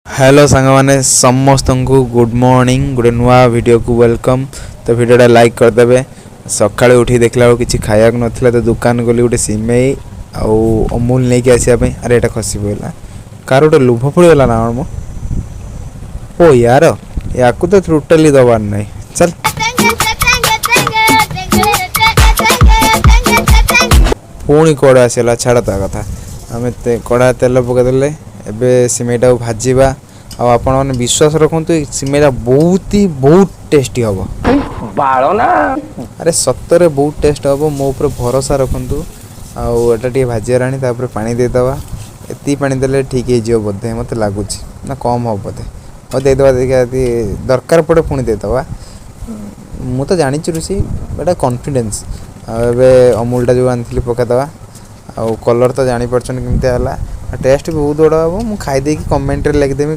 Hello सांग मैंने समस्त को गुड मॉर्निंग गोटे नुआ वीडियो को वेलकम। तो वीडियोटा लाइक करदे। सका उठी देखला कि खाया ना तो दुकान गली गोटे सिमेई आउ अमूल नहीं कि आसवाई। अरे यहाँ खसी पड़ा कार गोटे लुभ पड़गला ना मो ओ यार या तो टोटाली दबार नहीं। चल पुणी कड़ा आसला छाड़ ता कथा आम कड़ा तेल पकईदे एबे सिमेईटा भाजवा आपण मैंने विश्वास रखु सिमेईटा बहुत टेस्टी हम बाल ना। अरे सतरे बहुत टेस्ट हम मो ऊपर भरोसा रखु। आटा टे भाजीगलानी पानी देदवा एति पानी देले ठीक हो बोधे मत लगुच ना कम हम बोधे और देदवा देखा दरकार पड़े पुणी देदवा। मु तो जानी रुसी एटा कॉन्फिडेंस अमूलटा जो आनी पकईदवा आउ कलर तो जानी पार्छन केमती है टेस्ट भी बहुत बड़ा हम। मुझे खाईदे कमेंट लिखिदेवी।